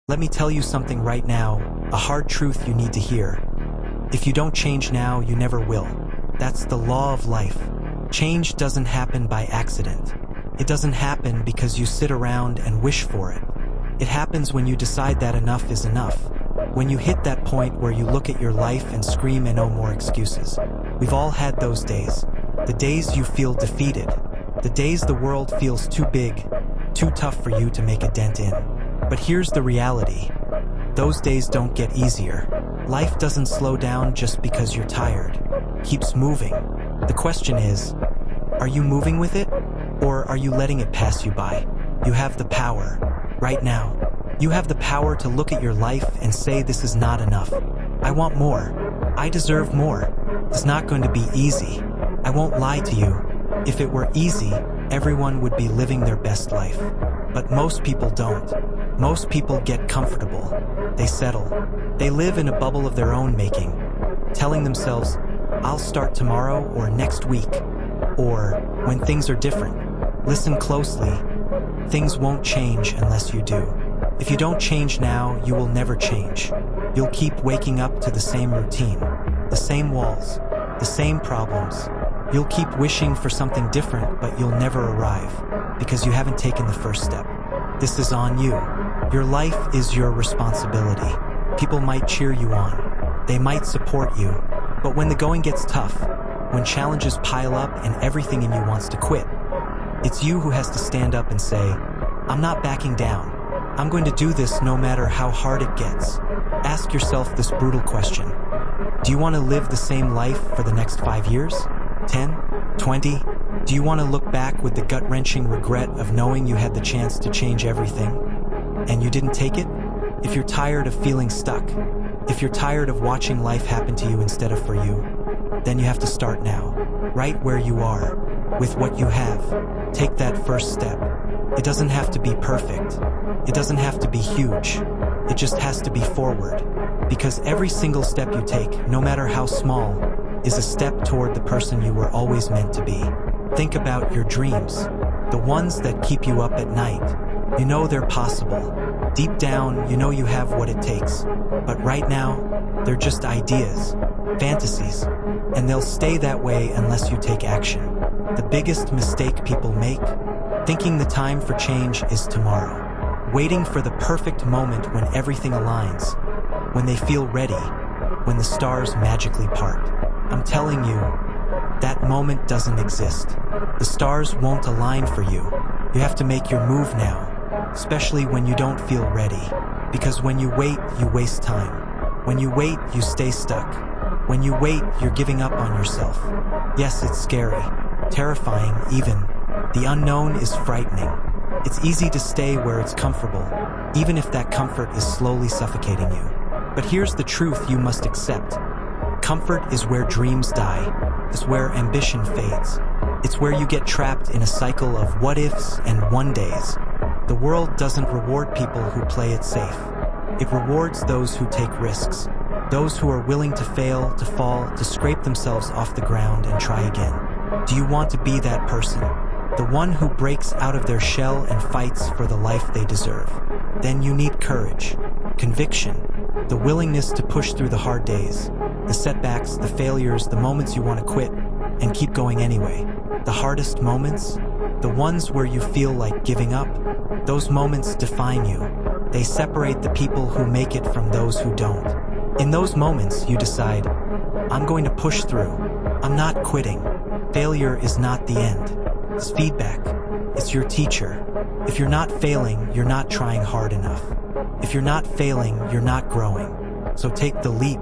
Let me tell you something right now, a hard truth you need to hear. If you don't change now, you never will. That's the law of life. Change doesn't happen by accident. It doesn't happen because you sit around and wish for it. It happens when you decide that enough is enough. When you hit that point where you look at your life and scream and no more excuses. We've all had those days. The days you feel defeated. The days the world feels too big, too tough for you to make a dent in. But here's the reality. Those days don't get easier. Life doesn't slow down just because you're tired. It keeps moving. The question is, are you moving with it? Or are you letting it pass you by? You have the power. Right now. You have the power to look at your life and say this is not enough. I want more. I deserve more. It's not going to be easy. I won't lie to you. If it were easy, everyone would be living their best life. But most people don't. Most people get comfortable. They settle. They live in a bubble of their own making, telling themselves, I'll start tomorrow or next week, or when things are different. Listen closely. Things won't change unless you do. If you don't change now, you will never change. You'll keep waking up to the same routine, the same walls, the same problems. You'll keep wishing for something different, but you'll never arrive because you haven't taken the first step. This is on you. Your life is your responsibility. People might cheer you on. They might support you. But when the going gets tough, when challenges pile up and everything in you wants to quit, it's you who has to stand up and say, I'm not backing down. I'm going to do this no matter how hard it gets. Ask yourself this brutal question. Do you want to live the same life for the next 5 years? 10? 20? Do you want to look back with the gut-wrenching regret of knowing you had the chance to change everything, and you didn't take it? If you're tired of feeling stuck, if you're tired of watching life happen to you instead of for you, then you have to start now, right where you are, with what you have. Take that first step. It doesn't have to be perfect. It doesn't have to be huge. It just has to be forward. Because every single step you take, no matter how small, is a step toward the person you were always meant to be. Think about your dreams, the ones that keep you up at night. You know they're possible. Deep down, you know you have what it takes. But right now, they're just ideas, fantasies, and they'll stay that way unless you take action. The biggest mistake people make, thinking the time for change is tomorrow. Waiting for the perfect moment when everything aligns, when they feel ready, when the stars magically part. I'm telling you, that moment doesn't exist. The stars won't align for you. You have to make your move now, especially when you don't feel ready. Because when you wait, you waste time. When you wait, you stay stuck. When you wait, you're giving up on yourself. Yes, it's scary, terrifying even. The unknown is frightening. It's easy to stay where it's comfortable, even if that comfort is slowly suffocating you. But here's the truth you must accept. Comfort is where dreams die. It's where ambition fades. It's where you get trapped in a cycle of what-ifs and one-days. The world doesn't reward people who play it safe. It rewards those who take risks. Those who are willing to fail, to fall, to scrape themselves off the ground and try again. Do you want to be that person? The one who breaks out of their shell and fights for the life they deserve. Then you need courage, conviction, the willingness to push through the hard days, the setbacks, the failures, the moments you want to quit and keep going anyway. The hardest moments, the ones where you feel like giving up, those moments define you. They separate the people who make it from those who don't. In those moments, you decide, I'm going to push through. I'm not quitting. Failure is not the end. It's feedback. It's your teacher. If you're not failing, you're not trying hard enough. If you're not failing, you're not growing. So take the leap.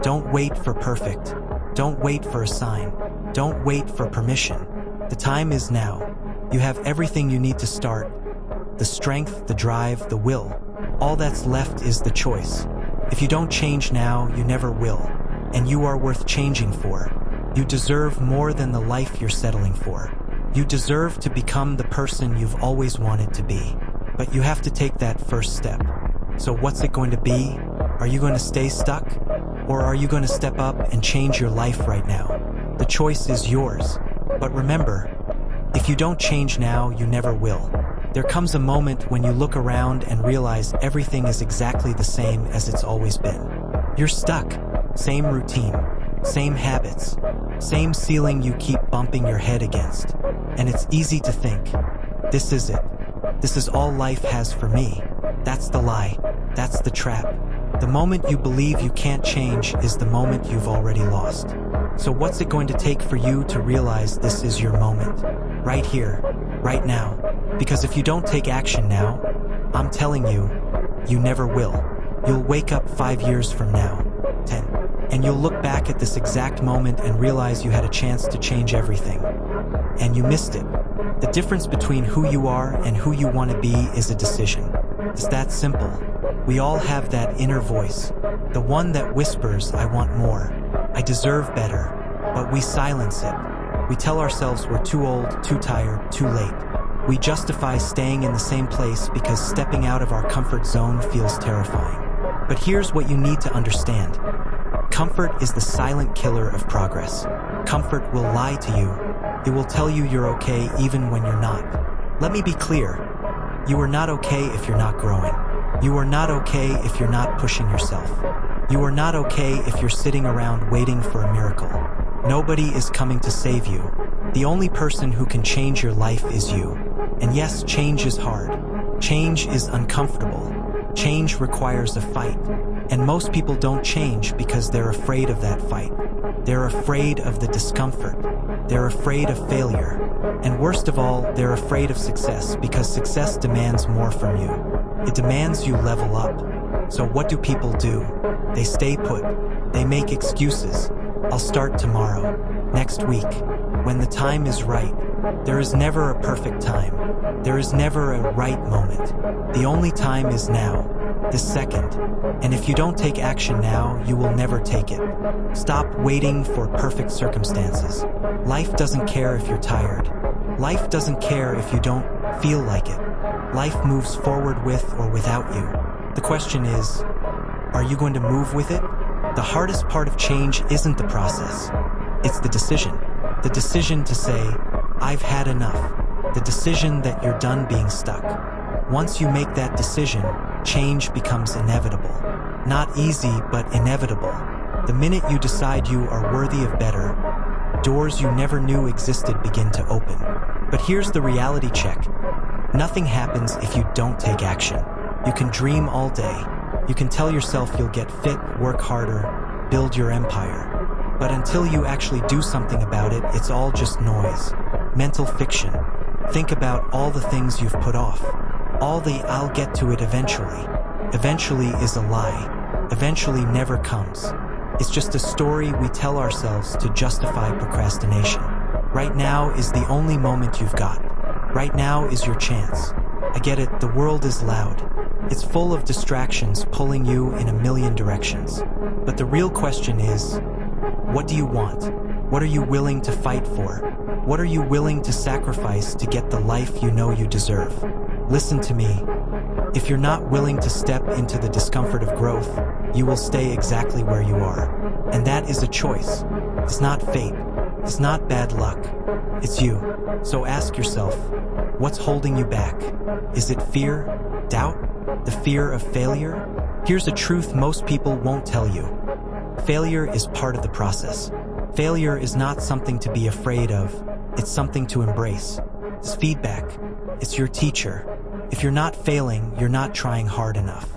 Don't wait for perfect. Don't wait for a sign. Don't wait for permission. The time is now. You have everything you need to start. The strength, the drive, the will. All that's left is the choice. If you don't change now, you never will. And you are worth changing for. You deserve more than the life you're settling for. You deserve to become the person you've always wanted to be. But you have to take that first step. So what's it going to be? Are you going to stay stuck? Or are you going to step up and change your life right now? The choice is yours. But remember, if you don't change now, you never will. There comes a moment when you look around and realize everything is exactly the same as it's always been. You're stuck. Same routine, same habits, same ceiling you keep bumping your head against. And it's easy to think, this is it. This is all life has for me. That's the lie. That's the trap. The moment you believe you can't change is the moment you've already lost. So what's it going to take for you to realize this is your moment? Right here, right now. Because if you don't take action now, I'm telling you, you never will. You'll wake up 5 years from now, 10, and you'll look back at this exact moment and realize you had a chance to change everything. And you missed it. The difference between who you are and who you want to be is a decision. It's that simple. We all have that inner voice, the one that whispers, I want more, I deserve better, but we silence it. We tell ourselves we're too old, too tired, too late. We justify staying in the same place because stepping out of our comfort zone feels terrifying. But here's what you need to understand. Comfort is the silent killer of progress. Comfort will lie to you. It will tell you you're okay even when you're not. Let me be clear. You are not okay if you're not growing. You are not okay if you're not pushing yourself. You are not okay if you're sitting around waiting for a miracle. Nobody is coming to save you. The only person who can change your life is you. And yes, change is hard. Change is uncomfortable. Change requires a fight. And most people don't change because they're afraid of that fight. They're afraid of the discomfort. They're afraid of failure. And worst of all, they're afraid of success because success demands more from you. It demands you level up. So what do people do? They stay put. They make excuses. I'll start tomorrow, next week, when the time is right. There is never a perfect time. There is never a right moment. The only time is now, this second. And if you don't take action now, you will never take it. Stop waiting for perfect circumstances. Life doesn't care if you're tired. Life doesn't care if you don't feel like it. Life moves forward with or without you. The question is, are you going to move with it? The hardest part of change isn't the process. It's the decision. The decision to say, I've had enough. The decision that you're done being stuck. Once you make that decision, change becomes inevitable. Not easy, but inevitable. The minute you decide you are worthy of better, doors you never knew existed begin to open. But here's the reality check. Nothing happens if you don't take action. You can dream all day. You can tell yourself you'll get fit, work harder, build your empire. But until you actually do something about it, it's all just noise. Mental fiction. Think about all the things you've put off. All the I'll get to it eventually. Eventually is a lie. Eventually never comes. It's just a story we tell ourselves to justify procrastination. Right now is the only moment you've got. Right now is your chance. I get it, the world is loud. It's full of distractions pulling you in a million directions. But the real question is, what do you want? What are you willing to fight for? What are you willing to sacrifice to get the life you know you deserve? Listen to me. If you're not willing to step into the discomfort of growth, you will stay exactly where you are. And that is a choice. It's not fate. It's not bad luck. It's you. So ask yourself, what's holding you back? Is it fear? Doubt? The fear of failure? Here's a truth most people won't tell you. Failure is part of the process. Failure is not something to be afraid of. It's something to embrace. It's feedback. It's your teacher. If you're not failing, you're not trying hard enough.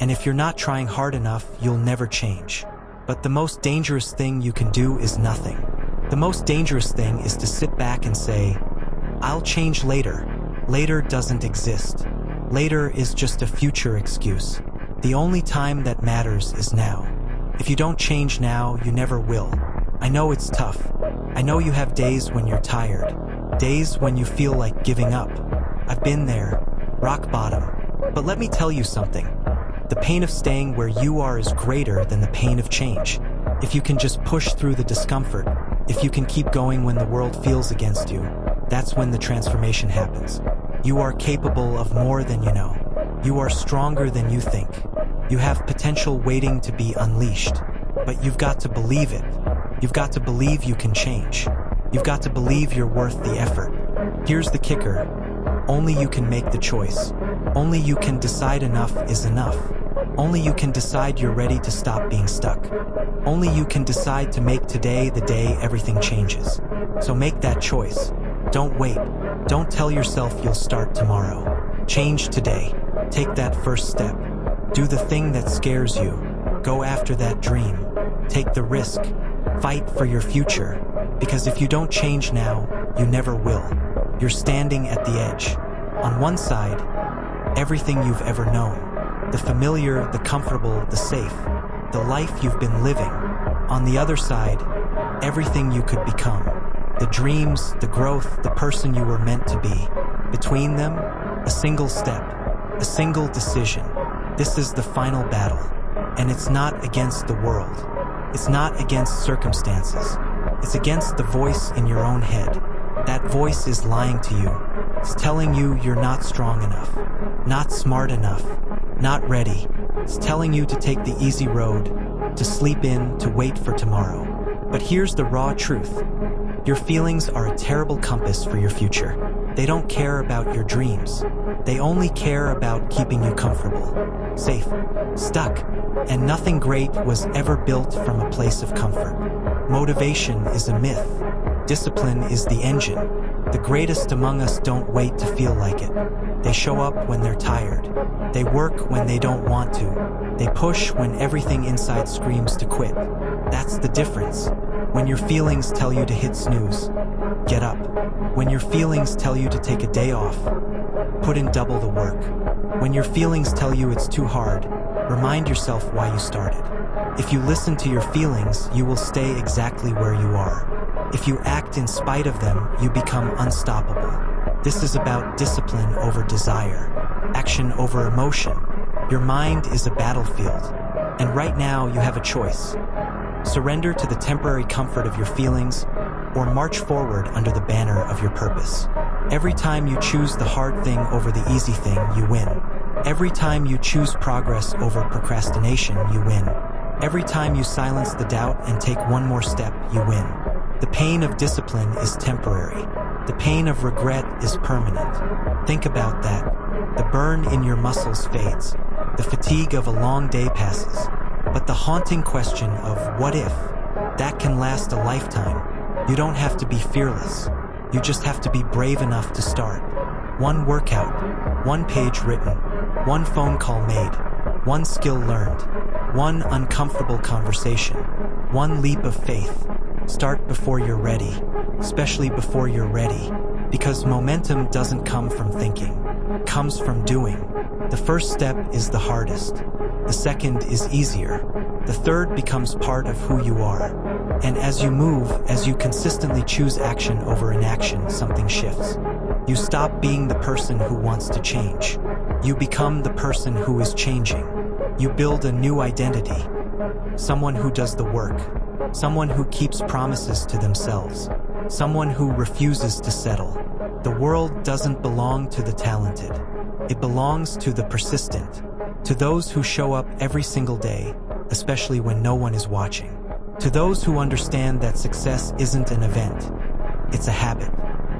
And if you're not trying hard enough, you'll never change. But the most dangerous thing you can do is nothing. The most dangerous thing is to sit back and say, I'll change later. Later doesn't exist. Later is just a future excuse. The only time that matters is now. If you don't change now, you never will. I know it's tough. I know you have days when you're tired. Days when you feel like giving up. I've been there. Rock bottom. But let me tell you something. The pain of staying where you are is greater than the pain of change. If you can just push through the discomfort, if you can keep going when the world feels against you, that's when the transformation happens. You are capable of more than you know. You are stronger than you think. You have potential waiting to be unleashed. But you've got to believe it. You've got to believe you can change. You've got to believe you're worth the effort. Here's the kicker. Only you can make the choice. Only you can decide enough is enough. Only you can decide you're ready to stop being stuck. Only you can decide to make today the day everything changes. So make that choice. Don't wait. Don't tell yourself you'll start tomorrow. Change today. Take that first step. Do the thing that scares you. Go after that dream. Take the risk. Fight for your future. Because if you don't change now, you never will. You're standing at the edge. On one side, everything you've ever known. The familiar, the comfortable, the safe. The life you've been living. On the other side, everything you could become. The dreams, the growth, the person you were meant to be. Between them, a single step, a single decision. This is the final battle. And it's not against the world. It's not against circumstances. It's against the voice in your own head. That voice is lying to you. It's telling you you're not strong enough, not smart enough, not ready. It's telling you to take the easy road, to sleep in, to wait for tomorrow. But here's the raw truth. Your feelings are a terrible compass for your future. They don't care about your dreams. They only care about keeping you comfortable, safe, stuck. And nothing great was ever built from a place of comfort. Motivation is a myth. Discipline is the engine. The greatest among us don't wait to feel like it. They show up when they're tired. They work when they don't want to. They push when everything inside screams to quit. That's the difference. When your feelings tell you to hit snooze, get up. When your feelings tell you to take a day off, put in double the work. When your feelings tell you it's too hard, remind yourself why you started. If you listen to your feelings, you will stay exactly where you are. If you act in spite of them, you become unstoppable. This is about discipline over desire, action over emotion. Your mind is a battlefield, and right now you have a choice. Surrender to the temporary comfort of your feelings, or march forward under the banner of your purpose. Every time you choose the hard thing over the easy thing, you win. Every time you choose progress over procrastination, you win. Every time you silence the doubt and take one more step, you win. The pain of discipline is temporary. The pain of regret is permanent. Think about that. The burn in your muscles fades. The fatigue of a long day passes. But the haunting question of what if, that can last a lifetime. You don't have to be fearless. You just have to be brave enough to start. One workout, one page written, one phone call made, one skill learned, one uncomfortable conversation, one leap of faith. Start before you're ready, especially before you're ready, because momentum doesn't come from thinking, it comes from doing. The first step is the hardest. The second is easier. The third becomes part of who you are. And as you move, as you consistently choose action over inaction, something shifts. You stop being the person who wants to change. You become the person who is changing. You build a new identity. Someone who does the work. Someone who keeps promises to themselves. Someone who refuses to settle. The world doesn't belong to the talented. It belongs to the persistent. To those who show up every single day, especially when no one is watching. To those who understand that success isn't an event, it's a habit,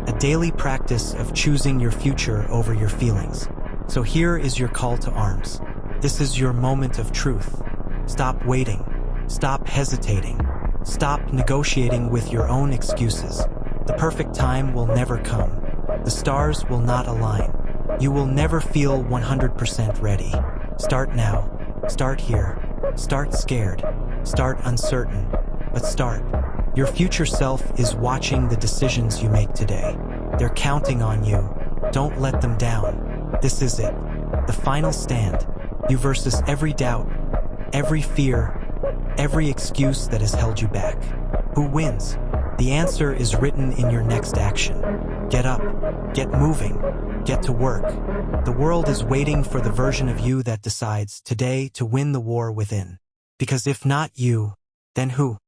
a daily practice of choosing your future over your feelings. So here is your call to arms. This is your moment of truth. Stop waiting. Stop hesitating. Stop negotiating with your own excuses. The perfect time will never come. The stars will not align. You will never feel 100% ready. Start now. Start here. Start scared. Start uncertain. But start. Your future self is watching the decisions you make today. They're counting on you. Don't let them down. This is it. The final stand. You versus every doubt, every fear, every excuse that has held you back. Who wins? The answer is written in your next action. Get up. Get moving. Get to work. The world is waiting for the version of you that decides today to win the war within. Because if not you, then who?